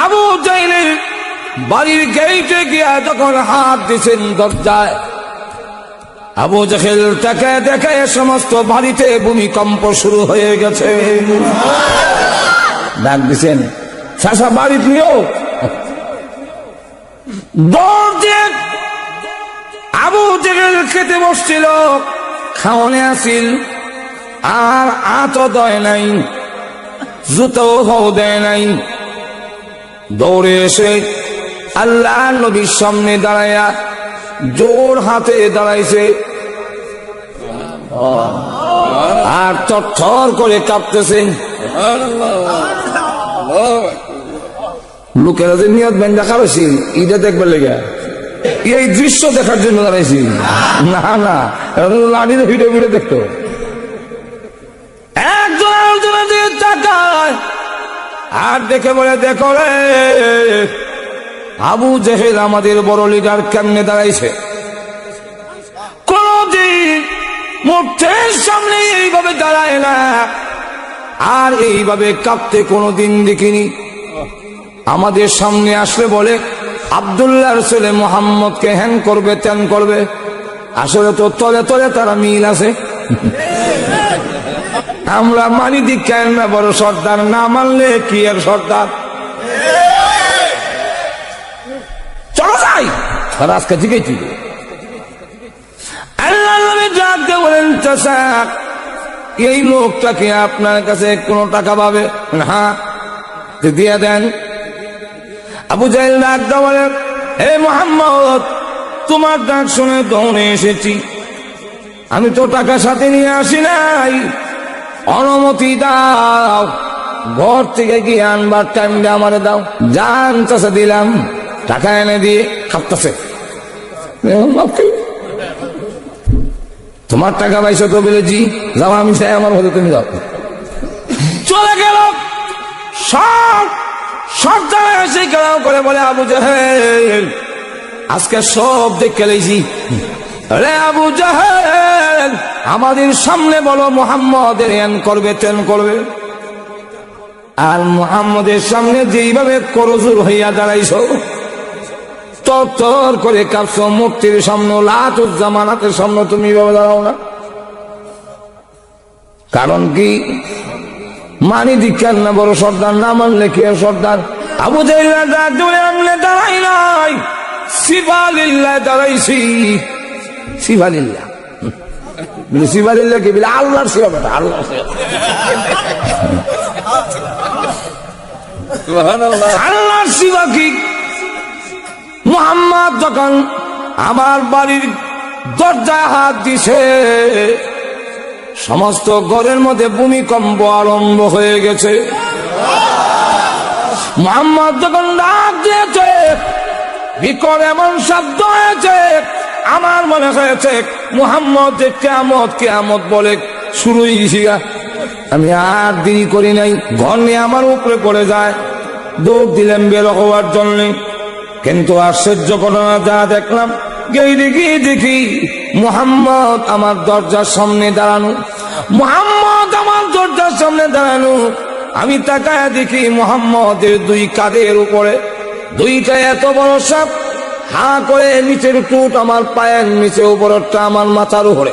আবু জাহেলের বাড়ির গেটে গিয়া যখন হাত দিছেন দরজায়, আবু জাহেল তাকে দেখে সমস্ত বাড়িতে ভূমিকম্প শুরু হয়ে গেছে। ডাক দিছেন, চাচা বাড়ি প্রিয়। দৌড় দিয়ে আবু জাহেল খেতে বসছিল, খাওয়ানে আসিল, আর আতো দেয় নাই, জুতো হও দেয় নাই। দৌড়ে এসে আল্লাহ নবীর সামনে দাঁড়াইয়া জোর হাতে দাঁড়াইছে, আর থরথর করে কাঁপতেছে। লোকেরা যে নিয়ত বেন্দা খাবেছি ঈদে দেখবার লেগে, এই দৃশ্য দেখার জন্য দাঁড়াইছি, না না লাড়িতে ভিডিও ভিডিও দেখতো। একজন আরেকজনের দিকে তাকায় আর দেখে বলে, দেখো রে আবু জাহেল আমাদের বড় লিডার কেমনে দাঁড়াইছে। কোনদিন মুখের সামনে এইভাবে দাঁড়ায় না, আর এইভাবে কাঁপতে কোনদিন দেখিনি। আমাদের সামনে আসলে বলে আব্দুল্লাহর ছেলে মুহাম্মদকে হ্যান করবে ত্যান করবে, আসলে তো তলে তলে তারা মিল আছে। আমরা মানি দীক্ষায় না বড় সর্দার, না মানলে কি আর সর্দার। চলো যাই, আজকে ঠিকই ঠিক। আল্লাহ নবী ডাকতে বলেন, চাচা এই লোকটাকে আপনার কাছে কোনো টাকা পাবে? হ্যাঁ, দিয়ে দেন। আবু জাহেল ডাকতে বলেন, হে মুহাম্মদ, তোমার ডাক শুনে দৌড়ে এসেছি, আমি তো টাকা সাথে নিয়ে আসি নাই, অনুমতি দাও, ঘর থেকে গিয়ে আনবার টাইমটা আমারে দাও। জান চাচা দিলাম, টাকা এনে দিয়ে খাপতেছে। তোমার টাকা পাইছো তো বলেছি, যাও, আমি চাই আমার হতে তুমি যাও। চলে গেল। সব সর্দার এসে গেলাম করে বলে, আবু জাহেল আজকে সব দেখে লেছি। রে আবু জাহেল, আমাদের সামনে বলো মুহাম্মদের এন করবে তেন করবে, আর মুহাম্মদের সামনে যেইভাবে করজোর হইয়া দাঁড়াইছো, তর করে কাঁপছো, মূর্তির সামনে লাতুজ্জামানাতের সামনে তুমি ভাবে দাঁড়াও না। কারণ কি? মানি দীক্ষার না বড় সর্দার, না মানলে কি আর সর্দার। আবু জাহেল দাঁড়াই নাই, সিফালিল্লাহ দাঁড়াইছি। সিফালিল্লাহ সিফালিল্লাহ কি বলে? আল্লাহর সিফা বেটা, আল্লাহর আল্লাহর সিফা কি? মুহাম্মদ যখন আমার বাড়ির দরজায় হাত দিছে, সমস্ত ঘরের মধ্যে ভূমিকম্প আরম্ভ হয়ে গেছে। মুহাম্মদ যখন ডাক দিয়েছে, বিকট এমন শব্দ হয়েছে, আমার মনে হয়েছে মুহাম্মদ যে কিয়ামত কিয়ামত বলে শুরু হয়েছে। আমি আর দেরি করি নাই, ঘর নিয়ে আমার উপরে পড়ে যায়, দৌড় দিলাম বের হওয়ার জন্য। কিন্তু আশ্চর্য ঘটনা যা দেখলাম, দেখি মুহাম্মদ আমার দরজার সামনে দাঁড়ানো। মুহাম্মদ আমার দরজার সামনে দাঁড়ানো। আমি তাকায় দেখি মুহাম্মদের দুই কাঁধের উপরে দুইটা এত বড় সাপ, হা করে নিচের টুট আমার পায়ের নিচে, উপরটা আমার মাথার উপরে।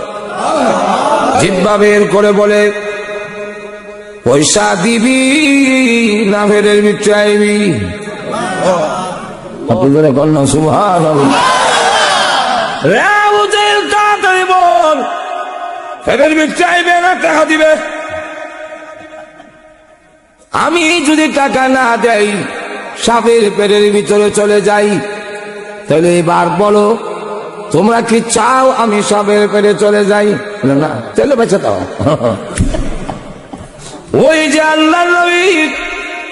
জিহ্বা বের করে বলে, পয়সা দিবি না ফেরের ভিতরে আইবি? তাড়াতাড়ি বল, ফেরের ভিতরে আইবে না টাকা দিবে? আমি যদি টাকা না দেই, সাপের পেটের ভিতরে চলে যাই, তাহলে এবার বলো তোমরা কি চাও আমি সাপের পেটে চলে যাই? না, চলে বেঁচে দাও। ওই যে আল্লাহ নবী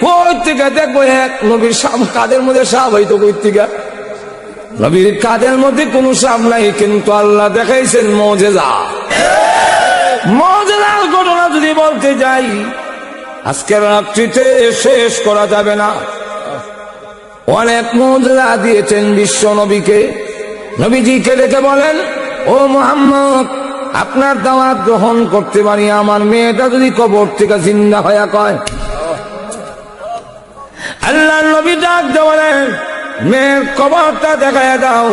কই থেকে দেখবো, এক নবীর সাপ কাদের মধ্যে সাপ হইতো, কই থেকে? নবীর কাদের মধ্যে কোন সাপ নাই, কিন্তু আল্লাহ দেখাইছেন মুজিজা। মুজিজার ঘটনা যদি বলতে যাই, আজকের রাত্রিতে শেষ করা যাবে না। অনেক মুজিজা দিয়েছেন বিশ্ব নবীকে। নবীজিকে দেখে বলেন, ও মুহাম্মদ, আপনার দাওয়াত গ্রহণ করতে পারি, আমার মেয়েটা যদি কবর থেকে জিন্দা হয়ে কয়। আল্লাহ নবী ডাক দেওয়ালেন, মেয়ের কবরটা দেখায় দাও।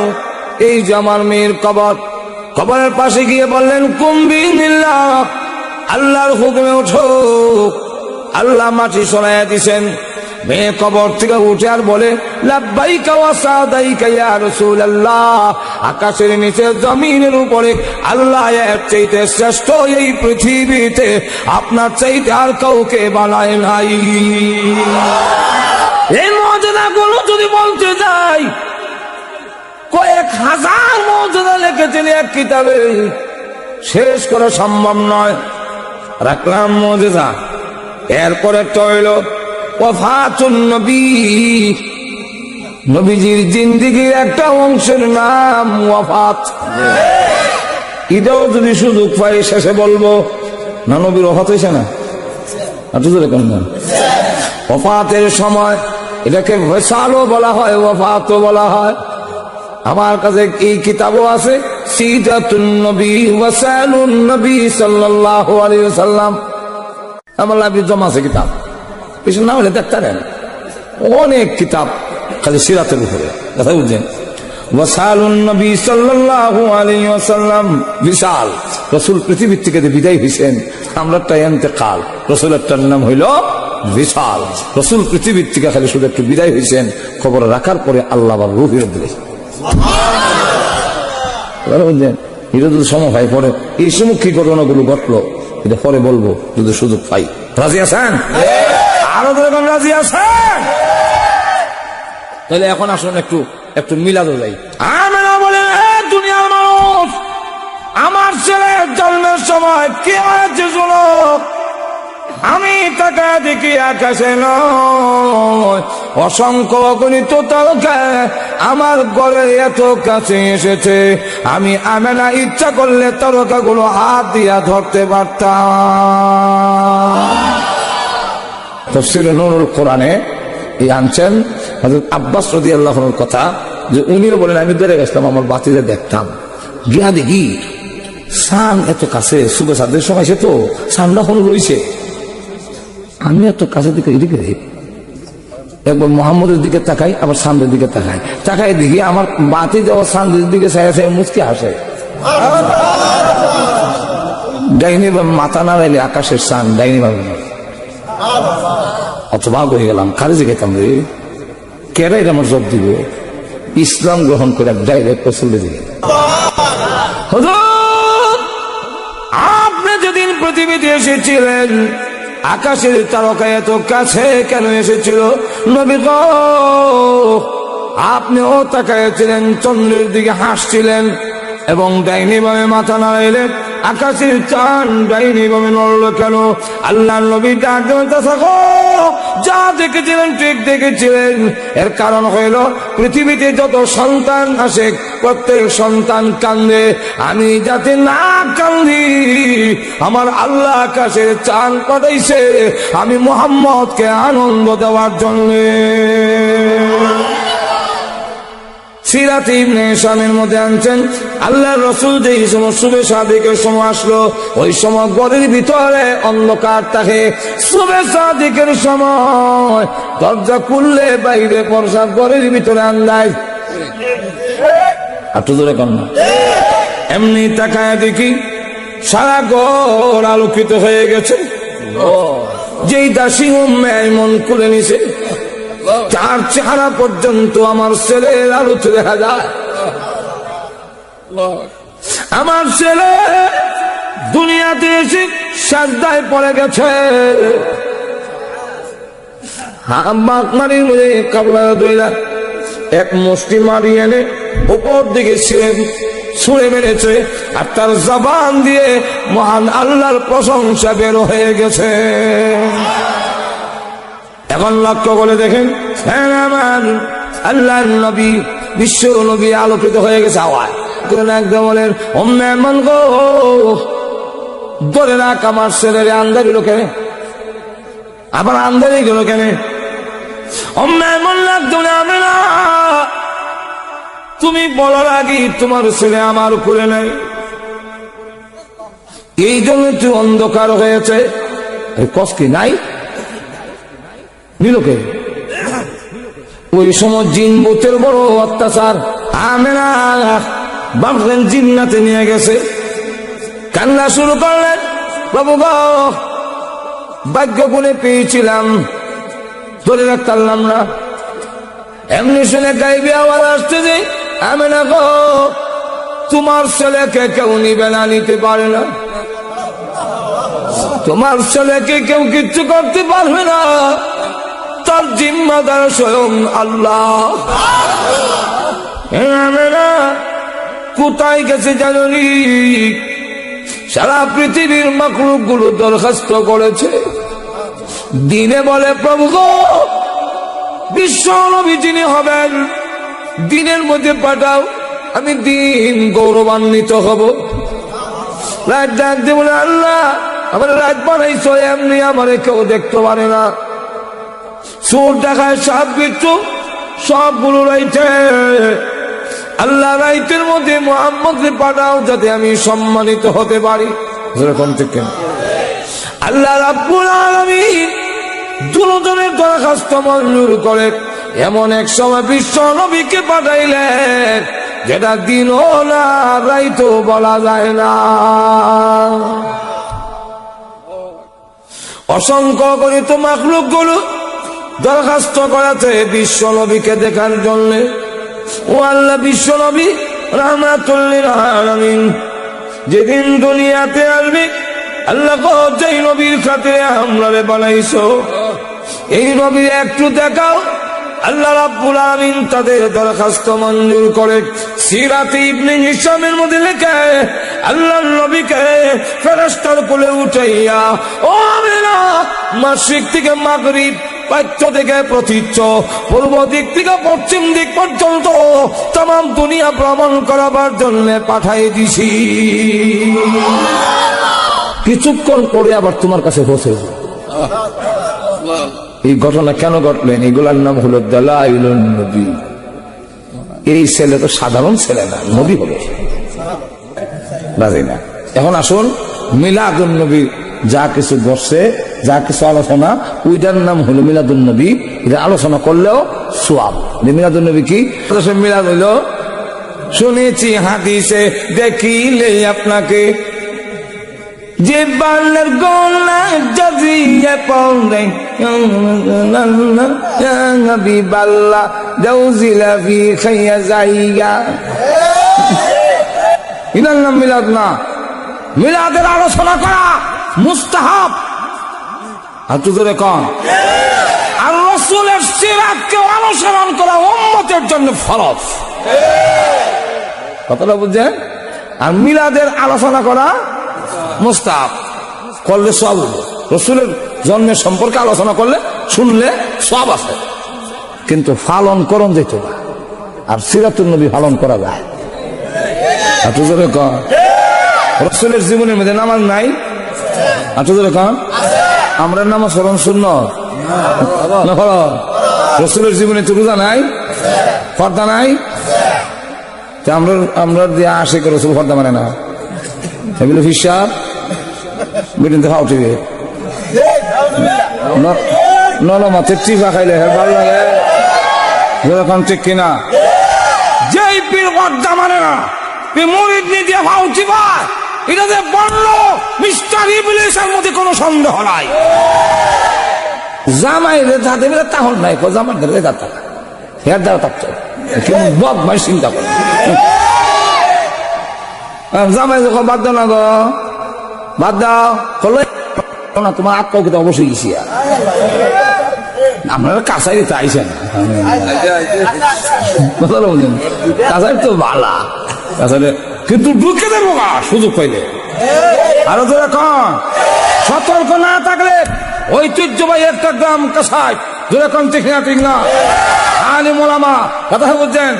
এই যে আমার মেয়ের কবর। কবরের পাশে গিয়ে বললেন, কুম্বি নিল্লাহ, আল্লাহর হুকুমে ওঠো। আল্লাহ মাটি সরাইয়া দিছেন। মেয়ে কবর থেকে উঠে আর বলে, লাব্বাইকা ওয়া সাদাইকা ইয়া রাসূলুল্লাহ। আকাশের নিচে জমিনের উপরে আল্লাহ এর চাইতে শ্রেষ্ঠ এই পৃথিবীতে আপনার চাইতে আর কাউকে বানায় নাই। এই মুজিজাগুলো যদি বলতে যাই, কয়েক হাজার মুজিজা লিখেছেন এক কিতাবে, শেষ করা সম্ভব নয়। রাখলাম মুজিজা। এরপর একটা হইল ওয়াফাতুন নবী। নবীজির জিন্দেগীর একটা অংশের নাম ওয়াফাত। এটাও যদি সুযোগ পাই শেষে বলবো না, নবীর ওয়াফাত হয়েছে না? ওয়াফাতের সময় এটাকে ওয়াসালও বলা হয়, ওয়াফাতও বলা হয়। আমার কাছে এই কিতাবও আছে, সিরাতুন নবী ওয়াসালুন নবী সাল্লাল্লাহু আলাইহি ওয়াসাল্লাম। আমার লাইব্রেরি জমা আছে কিতাব, কিছু না হলে দেখতে পারেন। অনেক কিতাব খালি সিরাতের উপরে, কথা বুঝছেন? ওয়াসালুন নবী সাল্লাল্লাহু আলাইহি ওয়াসাল্লাম, বিশাল। রাসূল পৃথিবীর থেকে বিদায় হইছেন, আমরাটা ইন্তেকাল। রাসূলের নাম হইল বিশাল। রাসূল পৃথিবীর থেকে খালি শুধু একটু বিদায় হইছেন, খবর রাখার পরে আল্লাহ আবার রূহ ফেরত দিলেন। বুঝছেন? এটা যদি সময় পাই পরে এই সম্মুখী ঘটনাগুলো ঘটলো, এটা পরে বলবো যদি সুযোগ পাই। রাজি আছেন? আরো যখন রাজি আছেন, তাহলে এখন আসুন একটু মিলাদো যাই। আমরা বলে, দুনিয়ার মানুষ, আমার ছেলের জন্মের সময় কি হয়েছে শুনো। আমি তাকে দেখি আকাশে নয়, অসংখ্য অগণিত তারকা আমার ঘরে এত কাছে এসেছে, আমি আমেনা ইচ্ছা করলে তারকাগুলো হাত দিয়া ধরতে পারতাম। তাফসীরে নূরুল কোরআনে এই আনছেন হযরত আব্বাস রাদিয়াল্লাহু আনহুর কথা, যে উনিও বলেন, আমি ধরে গেছিলাম, আমার বাতিতে দেখতাম, গিয়া দেখি সান এত কাছে, শুভ সাদের সময় সে তো সানটা হল রয়েছে। আমি এত কাছে দিকে এদিকে একবার মোহাম্মদের দিকে তাকাই, আবার সামনের দিকে তাকাই দেখি আমার বাতি যাওয়া সামনের দিকে মুচকি হাসে। ডাইনি ভাবে মাথা নাড়াইলে আকাশের সান ডাইনি ভাবে না। অথবা হয়ে গেলাম, খারিজে গেতাম রে, কেরাই আমার জব দিব। ইসলাম গ্রহণ করে ডাইরেক্ট চলে দিকে। আপনি যেদিন পৃথিবীতে এসেছিলেন, আকাশের তারকা এত কাছে কেন এসেছিল? নবী গো, আপনিও তাকাইছিলেন, চন্দ্রের দিকে হাসছিলেন এবং ডাইনি ভাবে মাথা নাড়াইলেন। আকাশের চাঁদ ডাইনি ভাবে নড়ল কেন? আল্লাহ নবী ডাক থাকো, যা দেখেছিলেন ঠিক দেখেছিলেন। এর কারণ হইল, পৃথিবীতে যত সন্তান আসে প্রত্যেক সন্তান কান্দে, আমি যাতে না কান্দি, আমার আল্লাহ আকাশের চাঁদ পাঠাইছে আমি মুহাম্মদকে আনন্দ দেওয়ার জন্য। সিরাত ইবনে হিশামের মধ্যে আনছেন, আল্লাহর রাসূল যেই সময় সুবে সাদিকের সময় আসলো, ওই সময় ঘরের ভিতরে অন্ধকার থাকে। সুবে সাদিকের সময় দরজা খুললে বাইরে প্রসাদ, ঘরের ভিতরে আন্দাজ। একটু জোরে কর না। এমনি তাকায় দেখি সারা ঘর আলোকিত হয়ে গেছে। যেই দাসী উম্মে আইমন খুলে নিছে, চার চেহারা পর্যন্ত আমার ছেলের আলোতে দেখা যায়। আমার ছেলে দুনিয়াতে এসে সাজদায় পড়ে গেছে, মারির মধ্যে কাপড় ধইলা এক মুষ্টি মারি এনে উপর দিকে ছুঁড়ে মেরেছে, আর তার জবান দিয়ে মহান আল্লাহর প্রশংসা বের হয়ে গেছে। এখন লক্ষ্য করে দেখেন, আমার আল্লাহর নবী, বিশ্ব নবী আলোকিত হয়ে গেছে। আওয়াজ একদম বলেন, উম্মে আইমান গো, ধরে রাখ আমার ছেলের আন্দারি লোকে, আবার আন্দারি গেল কেন? উম্মে আইমান একদম, আমি না, তুমি বলার আগে তোমার ছেলে আমার উপরে নেই, এই জন্য তুই অন্ধকার হয়েছে। কষ্ট নাই নিলোকে ওই সময় জিন ভূতের বড় অত্যাচার। আমেনা ভাবলেন জিন্নাতে নিয়ে গেছে, কান্না শুরু করলেন, বাবু গো ভাগ্য গুণে পেয়েছিলাম, ধরে রাখতে পারলাম না। এমনি শুনে গাইবে আওয়াজ আসছে যে, আমেনা গো তোমার ছেলেকে কেউ নিবে না, নিতে পারে না, তোমার ছেলেকে কেউ কিচ্ছু করতে পারবে না, তার জিম্মাদার স্বয়ং আল্লাহ। আমেনা কোথায় গেছে জানি? সারা পৃথিবীর মাখলুক গুলো দরখাস্ত করেছে, দিনে বলে প্রভু গো বিশ্ব নবী যিনি হবেন দিনের মধ্যে পাঠাও, আমি দিন গৌরবান্বিত হব। রাত ডাক দিয়ে বলে আল্লাহ আমার রাত বানাইছো, এমনি আমার কেউ দেখতে পারে না, চোর দেখায় সাপ বিচ্ছু সবগুলো রাইতে, আল্লাহ রাইতের মধ্যে মুহাম্মদকে পাঠাও যাতে আমি সম্মানিত হতে পারি। যেরকম থেকে আল্লাহ রাব্বুল আলামিন দুজনের দরখাস্ত মঞ্জুর করে এমন এক সময় বিশ্ব নবীকে পাঠাইলেন যেটা দিনও না রাইতও বলা যায় না। অসংখ্য গণিত মাখলুক গুলো দরখাস্ত করাতে বিশ্ব নবীকে দেখার জন্য। ও আল্লাহ বিশ্ব নবী রাহমাতুল লিল আলামিন যেদিন দুনিয়াতে আসবে, আল্লাহ যেই নবীর খাতিরে আমরারে বানাইছো এই নবী একটু দেখাও। আল্লাহ রাব্বুল আলামিন তাদের দরখাস্ত মঞ্জুর করে সিরাতে ইবনে হিশামের মধ্যে লেখে আল্লাহর নবীকে ফেরেশতার কোলে উঠাইয়া ও আমিনা মাশরিক থেকে মাগরিব, পাশ্চ থেকে প্রতীচ্য, পূর্ব দিক থেকে পশ্চিম দিক পর্যন্ত তাম দুনিয়া ভ্রমণ করাবার জন্য পাঠাই দিছি। কিছুক্ষণ পরে আবার তোমার কাছে পৌঁছে। এই ঘটনা কেন ঘটলেন? এগুলার নাম হলো দালাইলুন নবী। এই ছেলে তো সাধারণ ছেলে না, নবী হলো রাজি না। এখন আসুন মিলাদুন নবী, যা কিছু ঘটছে, যা কিছু আলোচনা, ওইটার নাম হলো মিলাদুন নবী। এটা আলোচনা করলেও সোয়াব। মিলাদুন নবী কি? মিলাদ হইল শুনেছি হাদিসে দেখিলে আপনাকে যে বালের গোলা জজিয়ে পড়ে হাবিবাল্লাহ দাউজিলা ফি খাইয়া যাইয়া। এটার নাম মিলাদ না। মিলাদের আলোচনা করা মুস্তাহাব। আর তুই ধরে কন আর রাসূলের সিরাতকে অনুসরণ করা উম্মতের জন্য ফরজ। কথাটা বুঝছেন? আর মিলাদের আলোচনা করা মুস্তাহাব, করলে সওয়াব হবে। রাসূলের জন্মের সম্পর্কে আলোচনা করলে শুনলে সওয়াব আছে, কিন্তু পালন করণ যেত না। আর সিরাতুন নবী পালন করা যায়। আর তুই ধরে কন রাসূলের জীবনের মধ্যে নামাজ নাই। আর তুই ধরে কন আমরা নামাজ পড়ন সুন্নাত না ফরজ? রাসূলের জীবনে তো রোজা নাই, পর্দা নাই। আমরা দিয়ে আশিক রাসূল পর্দা মানে না, এগুলো হিসাব বেদিন তো খাওয়া নলমাতের টিফা খাইলে ভালো লাগে যেরকম, ঠিক কিনা? যেই পীর পর্দা মানে না, মুরিদ নিয়ে দিয়ে ফাউচি পায়, এটা যে বললো মিস্টার ইবলিসের মধ্যে কোনো সন্দেহ নাই। জামাই রে যা দেবে তাহল নাই, জামাই ধরে যা থাকা হের দ্বারা থাকতো কেমন বদমাইশ চিন্তা করে। জামাই যখন বাদ দাও না গো, বাদ দাও হলো না, তোমার আত্মকে তো অবশ্যই গেছি। আপনারা কাছাই তো আইসেন, কথা বলছেন কাছাই তো ভালা কাছাই, কিন্তু ঢুকে দেবো না সুযোগ পাইলে। আরো তো এখন সতর্ক না থাকলে ঐতিহ্যবাহী একটা গ্রাম কাছাই, যেরকম ঠিক না ঠিক না। আলিম ওলামা, কথা বলছেন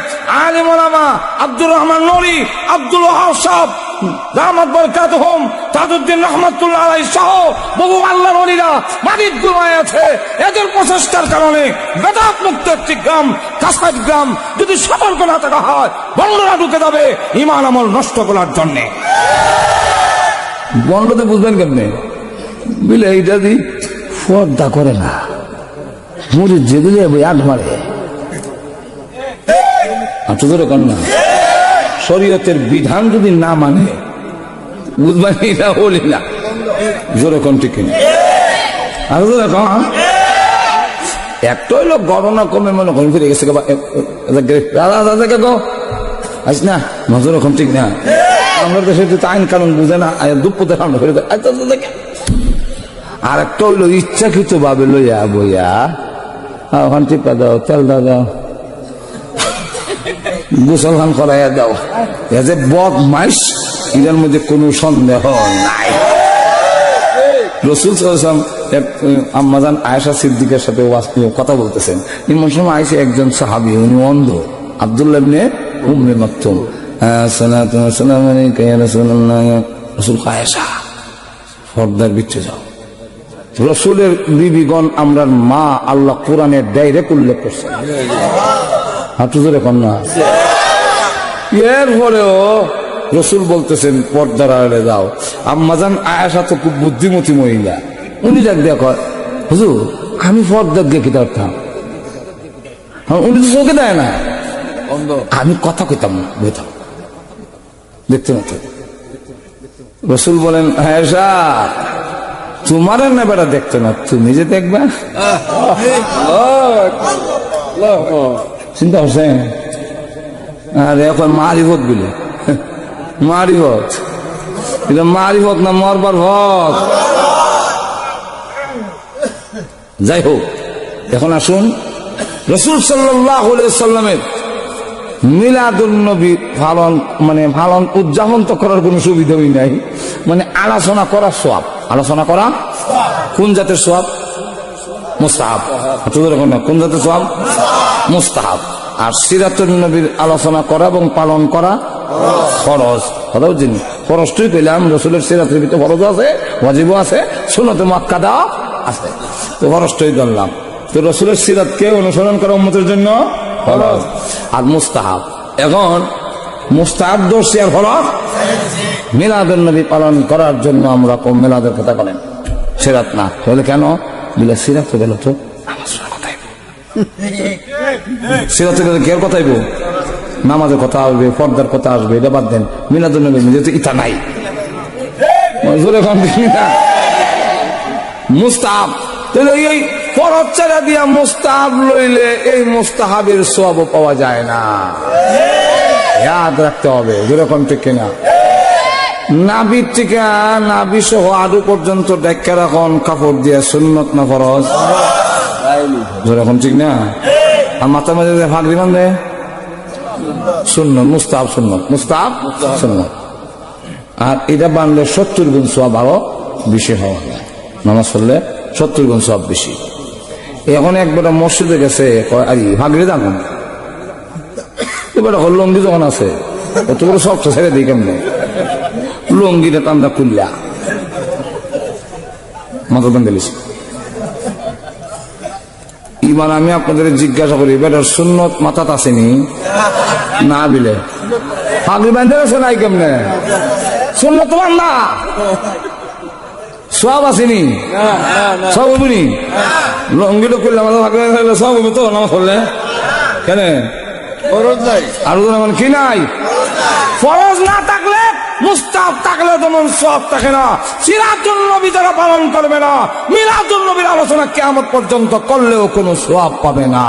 আলিম ওলামা আব্দুর রহমান নুরি, আব্দুল ওয়াহাব সাহেব রাহমাত বরকাতুহুম, তাজউদ্দিন রহমাতুল্লাহ আলাইহি সহ বহু আল্লাহর ওলিরা মাটির ঘুমায় আছে। এদের প্রচেষ্টার কারণে বেদাত মুক্ত একটি গ্রাম কাছাই গ্রাম যদি সতর্ক না থাকা হয়, বন্ধরা ঢুকে যাবে ঈমান আমল নষ্ট করার জন্যে। বন্ধতে বুঝবেন কেমনে? বুঝলে এইটা দি পর্দা করে না, মুরিদ যেগুলি আট মারে জোরে কর না। শরীয়তের বিধান যদি না মানে বুঝবেন এটা বলি না, জোরে কোন ঠিক কিনা। আর জোরে কন। একটা হইলো গণনা কমে মনে ঘুম ফিরে গেছে আস না, নজর এখন ঠিক না। আমরা দেশে আইন কানুন বুঝে না, দুপুরে সামনে ফিরে আর একটা হইলো ইচ্ছাকৃত ভাবে লইয়া বইয়া ওখান টিপা দাও, তেল দাও, গোসল খান করাইয়া দাও, এ যে বদমাইশ এটার মধ্যে কোনো সন্দেহ নাই। রসুল সাল্লাল্লাহু আলাইহি ওয়াসাল্লাম আম্মাজান আয়েশা সিদ্দিকের সাথে কথা বলতেছেন। এমন সময় আয়েশা একজন সাহাবী, উনি অন্ধ, আব্দুল্লাহ ইবনে উম্মে মাকতুম। আসসালাতু ওয়াসসালামু আলাইকা ইয়া রাসূলুল্লাহ। রাসূল আয়েশা পর্দার ভিতরে যাও। রসুলের বিবিগণ আমরার মা, আল্লাহ কোরআনের ডাইরেক্ট উল্লেখ করছেন। হাঁটু জোরে কন্যা। এরপরেও রসুল বলতেছেন পর্দার আড়ালে যাও। আম্মাজান আয়েশা তো খুব বুদ্ধিমতী মহিলা, উনি যাক দেখ হুজুর আমি পর্দার দিয়ে কি করতাম, উনি তো চোখে দেয় না, আমি কথা কইতাম না, বইতাম দেখতে মতো। রসুল বলেন আয়েশা তোমার না বেটা দেখতো না, তুমি যে দেখবা। চিন্তা করছেন? আর এখন মারিফত গুলো, মারিফত এটা মারিফত না মরবার ভত। যাই হোক, এখন আসুন রাসূল সাল্লাল্লাহু আলাইহি ওয়াসাল্লামের মিলাদুন নবী পালন উদযাপন তো করার কোনো সুবিধাই নাই, আলোচনা করার সওয়াব। আলোচনা করা কোন জাতের সওয়াব? মুস্তাহাব। কোন জাতের সওয়াব? মুস্তাহাব। আর সিরাতুন নবীর আলোচনা করা এবং পালন করা ফরজ। কথা বুঝছেন? ফরজটাই পেলাম, রাসূলের সিরাতের ভিতরে ফরজ আছে, ওয়াজিবও আছে, সুন্নাতে মুআক্কাদা আছে, তো ফরজটাই ধরলাম। তো রাসূলের সিরাতকে অনুসরণ করা উম্মতের জন্য ফরজ আর মুস্তাহাব। এখন মুস্তাহাব দর্শি আর ফরজ। মিলাদুন নবী পালন করার জন্য আমরা মিলাদের কথা বলেন, সিরাত না তাহলে কেন বলে সিরাত গেল তো সিরাতের কেউ কথাইব, নামাজের কথা আসবে, পর্দার কথা আসবে, এটা বাদ দেন। মিলাদুন নবী যেহেতু ইটা নাই, মুস্তাহাব তাহলে এই ফরজ ছেড়ে দিয়া মুস্তাহাব লইলে এই মুস্তাহাবের সওয়াব পাওয়া যায় না, ইয়াদ রাখতে হবে। যেরকম ঠিক কিনা? নাভির থেকে নাভি সহ আডু পর্যন্ত ডেকে রাখন কাপড় দিয়ে সুন্নত না ফরজ? যেরকম ঠিক না? আর মাথার মাঝে ফাঁকরি বান্ধে সুন্নত, মুস্তাহাব সুন্নত, মুস্তাহাব সুন্নত। আর এটা বানলে 70 গুণ সওয়াব আরো বেশি হওয়া যায়। নামাজ পড়লে 70 গুণ সওয়াব বেশি। এখন একবার মসজিদে গেছে, ফাঁকরি দাম এবার লঙ্গি যখন আছে অত বড় সব ছেড়ে দিই কেমনে, লঙ্গিটা টান্দা খুললা মাথা বান্ধে। ইমান আমি আপনাদের জিজ্ঞাসা করি, বেটার সুন্নত মাথাত আসেনি না বিলে ফাঁকরি বান্ধে আছে নাই কেমনে? সুন্নত বান্ধা সব আসেনি, সব হবনি। লঙ্গিটা খুললে মাথা ফাঁকরি সব হবো তো নামাজ পড়লে কেন? আরো যেমন কি নাই, ফরজ না থাকলে মুস্তাহাব থাকলে যেমন সওয়াব থাকে না। সিরাতুন নবী যারা পালন করবে না, মিলাদুন নবীর আলোচনা কিয়ামত পর্যন্ত করলেও কোনো সওয়াব পাবে না।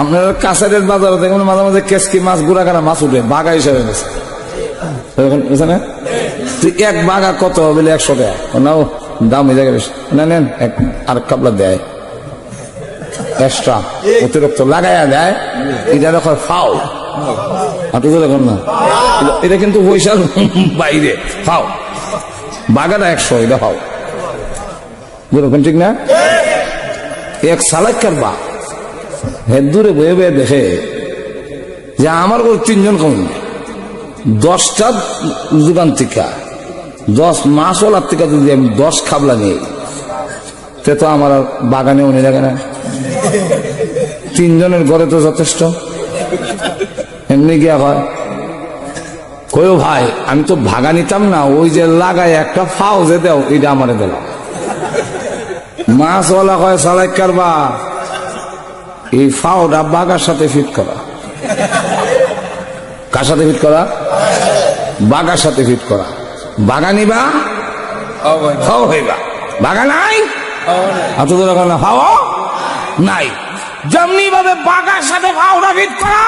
আপনার কাছারের বাজারে দেখুন মাঝে মাঝে কেসকি মাছ, গুড়াগাড়া মাছ উঠে, বাঘা হিসাবে গেছে না। তুই এক বাঘা কত বলে 100 টাকা, নাও দাম হয়ে যাবে না, নেন আর কাপলা দেয় এক্সট্রা অতিরিক্ত লাগাইয়া দেয়, এটা দেখো ফাও। দেখুন না, এটা কিন্তু পয়সার বাইরে ফাও। বাগাটা 100, এটা ফাও। যেরকম ঠিক না? এক সালাইকার বা হের দূরে বয়ে বয়ে দেখে যে আমার 3 জন কম 10টা দোকান থেকে 10 মাস ওলার থেকে যদি আমি 10 খাবলা নিই, তো আমার বাগানে উনি লাগে না। 3 জনের ঘরে তো যথেষ্ট। এমনি গিয়া হয় কয়ো ভাই আমি তো ভাগা নিতাম না, ওই যে লাগাই একটা ফাও যে দেও এটা আমারে দিল। মাছওয়ালা কয় সালাইকার বা এই ফাওটা বাগার সাথে ফিট করা। কার সাথে ফিট করা? বাগার সাথে ফিট করা। বাগা নিবা খাও হইবা, বাগা নাই হাওয়া নাই। যেমনি ভাবে বাগার সাথে ভাওনা ফিট করা।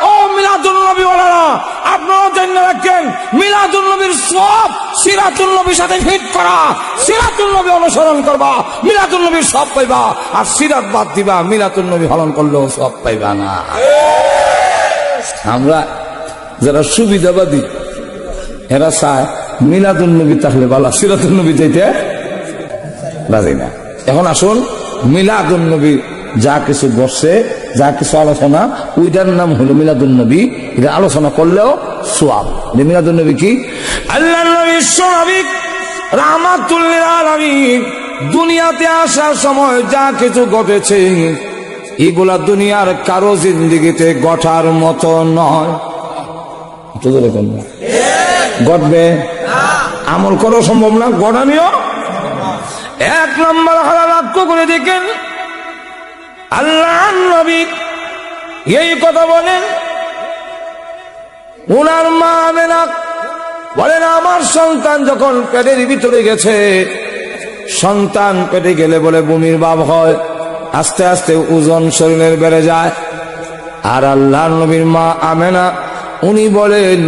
ও মিলাদুন নবী ওয়ালারা, আপনারা জেনে রাখেন, মিলাদুন নবীর সব সিরাতুল নবীর সাথে ফিট করা। সিরাতুল নবী অনুসরণ করবা, মিলাদুন নবীর সব পাইবা। আর সিরাত বাদ দিবা, মিলাদুন নবী পালন করলেও সব পাইবা না। আমরা যারা সুবিধাবাদী এরা চায় মিলাদুন নবী থাকলে ভালো, সিরাতুল নবী যাইতে রাজি না। এখন আসুন, মিলাদুন নবী যা কিছু বসছে, যা কিছু আলোচনা, ওইটার নাম হলো মিলাদুন নবী। এটা আলোচনা করলেও সোয়াব। মিলাদুন নবী কি? আল্লাহর নবী স্বাভাবিক রাহমাতুল লিল আলামিন দুনিয়াতে আসার সময় যা কিছু ঘটেছে, এগুলা দুনিয়ার কারো জিন্দেগিতে ঘটার মতো নয়। ঘটবে, আমল করা সম্ভব না, ঘটানিও। এক নম্বর হারা লক্ষ্য করে দেখেন, আল্লাহ নবী এই কথা বলেন, উনার মা আমেনা বলেন, আমার সন্তান যখন পেটের ভিতরে গেছে, সন্তান পেটে গেলে বলে বমির ভাব হয়, আস্তে আস্তে ওজন শরীরের বেড়ে যায়। আর আল্লাহ নবীর মা আমেনা উনি বলেন,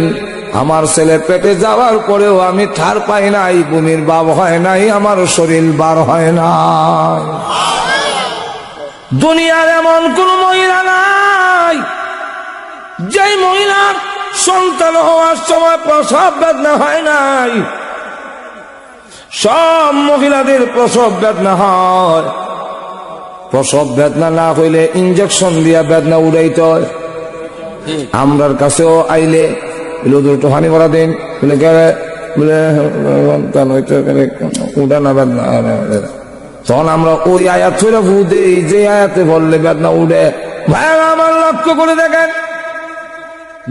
আমার ছেলে পেটে যাওয়ার পরেও আমি ঠার পাই নাই, বমির ভাব হয় নাই, আমার শরীর বার হয় না। দুনিয়ার এমন কোন মহিলা নাই যেই মহিলার সন্তান হওয়ার সময় প্রসব বেদনা হয় নাই। সব মহিলাদের প্রসব বেদনা হয়। প্রসব বেদনা না হইলে ইঞ্জেকশন দিয়া বেদনা উড়াইতে হয়। আমরার কাছেও আইলে দুটো হানি ভরা দিন বলে গেলে বলে উড়া না বেদনা, তখন আমরা ওই আয়াত ছড়া ফু দেই যে আয়াতে বললে বেদনা উঠে। ভাইরা আমার লক্ষ্য করে দেখেন,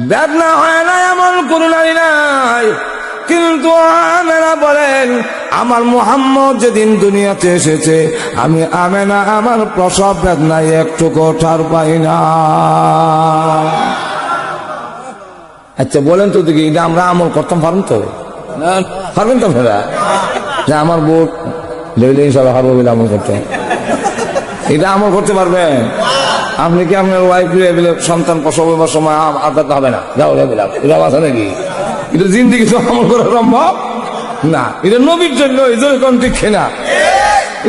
বেদনা হয় না এমন কোন নারী নাই। কিন্তু আমেনা বলেন, আমার মুহাম্মদ যেদিন দুনিয়াতে এসেছে, আমি আমেনা আমার প্রসব বেদনায় একটুকু ঠার পাই না। আচ্ছা বলেন তো দেখি, এটা আমরা আমল করতাম পারেন তো? পারবেন তো আপনারা? যে আমার বউ আমল করতে, এটা আমল করতে পারবেন? আপনি কি আপনার ওয়াইফ সন্তান প্রসব হবার সময় আদাত হবে না? যাও এটা আছে নাকি? এটা জিন্দিগি তো আমল করা সম্ভব না। এটা নবীর জন্য কোন ঠিক না,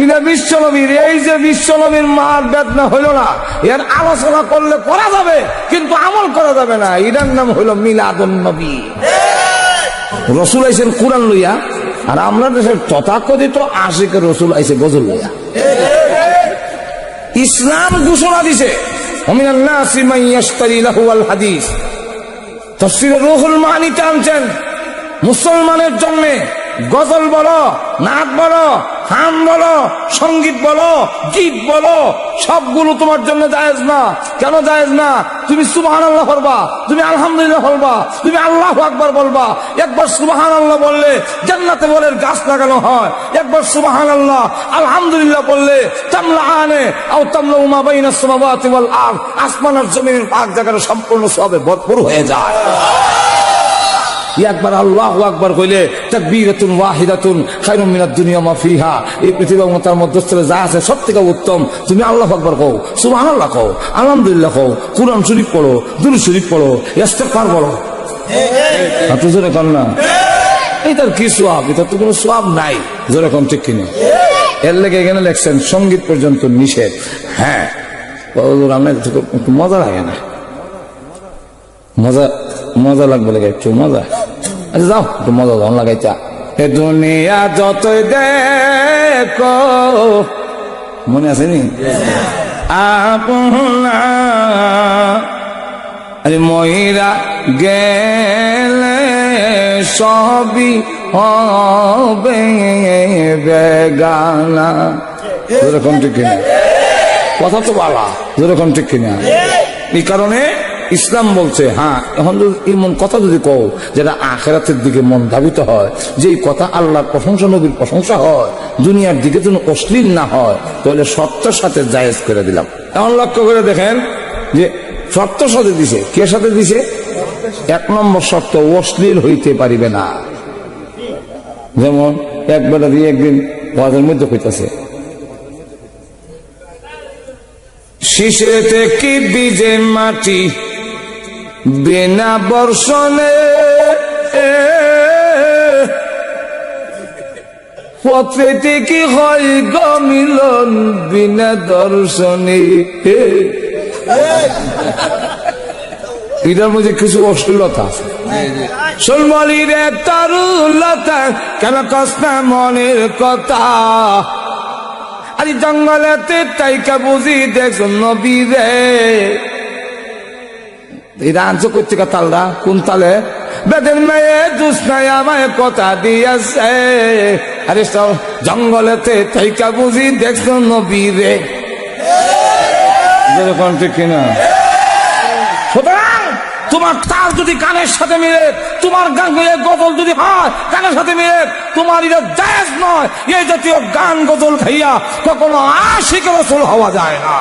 এটা বিশ্ব নবীর। এই যে বিশ্ব নবীর মার বেদনা হইল না, এর আলোচনা করলে করা যাবে, কিন্তু আমল করা যাবে না। এটার নাম হইল মিলাদুন নবী। রসুল আইসেন কুরআন লইয়া, আর আমরা দেশের তথাকথিত আশিকের রসুল আইসে গজল লইয়া। ইসলাম ঘোষণা দিছে, ওমিনান নাসি মান ইয়াশতারি লাহুল হাদিস। তাফসীরে রুহুল মানিতে আনছেন, মুসলমানের জন্য গজল বলো, নাচ বলো, গান বলো, সঙ্গীত বলো, গীত বলো, সবগুলো তোমার জন্য জায়েজ না। কেন জায়েজ না? তুমি সুবহানাল্লাহ বলবা, তুমি আলহামদুলিল্লাহ বলবা, তুমি আল্লাহু আকবার বলবা। একবার সুবহানাল্লাহ বললে জান্নাতে বলের গাছ লাগানো হয়। একবার সুবহানাল্লাহ আলহামদুলিল্লাহ বললে তামলাআনে আও তামলাউ মা বাইনাস সামাওয়াতি ওয়াল আরদ, আসমান আর জমিনের পাক জায়গাটা সম্পূর্ণ সবে ভরপুর হয়ে যায়। একবার আল্লাহু আকবার কইলে তাকবীরাতুন ওয়াহিদাতুন খায়রুম মিনাদ দুনিয়া মা ফিহা। এই পৃথিবী এবং তার মধ্যস্থলে যা আছে সব থেকে উত্তম। তুমি আল্লাহু আকবার কও, সুবহানাল্লাহ কও, আলহামদুলিল্লাহ কও, কুরআন শরীফ পড়ো, দুরূদ শরীফ পড়ো, ইস্তিগফার বলো। এত জোরে কর না, এটার কি সওয়াব? এটা তো কোনো সওয়াব নাই। জোরে কম ঠিক কিনা? এর লেগে এখানে লেখছেন সঙ্গীত পর্যন্ত নিষেধ। হ্যাঁ, আমরা একটু মজা লাগে না? মজা লাগবে, লাগে একটু মজা। আচ্ছা যাও, একটু মজা যখন লাগাইতা। এ দুনিয়া যতই দেখো, মনে আছে নি? আপনা ময়রা গেলে সবই হবে বেগানা। যেরকম ঠিক কিনা? কথা তো বলা, যেরকম ঠিক কিনা? এই কারণে ইসলাম বলছে, হ্যাঁ এখন এমন কথা যদি কও যেটা আখিরাতের দিকে মন ধাবিত হয়, যে কথা আল্লাহর প্রশংসা, নবীর প্রশংসা হয়, দুনিয়ার দিকে যেন অশ্লীল না হয়, তাহলে সত্যের সাথে জায়েজ করে দিলাম। এখন লক্ষ্য করে দেখেন যে সত্যের সাথে দিছে, কে সাথে দিছে? এক নম্বর শর্ত অশ্লীল হইতে পারিবে না। যেমন এক বেলা দিয়ে একদিন ওয়াজের মধ্যে কইতাছে, শিশিরেতে কি বীজে মাটি বিনা বর্ষণে, পত্রেতে কি হয় গমিলন বিনা দর্শনে। এটার মধ্যে কিছু অশ্লীলতা আছে। সুলমলিরে তরুলতা কেন কষ্ট মনের কথা, আরে জঙ্গলেতে তাইকা বুঝি দেখ নবীরে। এটা আনছো কর্তিকা তালরা কোন তালে? বেদের মেয়ে দুষ্ণায় আমায় কথা দিয়েছে, আরে সব জঙ্গলেতে তাইকা বুঝি দেখছো নবীরে। ঠিক কিনা? সুতরাং তোমার তাল যদি কানের সাথে মিলে, তোমার গান গজল যদি হয় গানের সাথে মিলে, তোমার এটা জায়েজ নয়। এই জাতীয় গান গজল খাইয়া কখনো আশিক রাসূল হওয়া যায় না।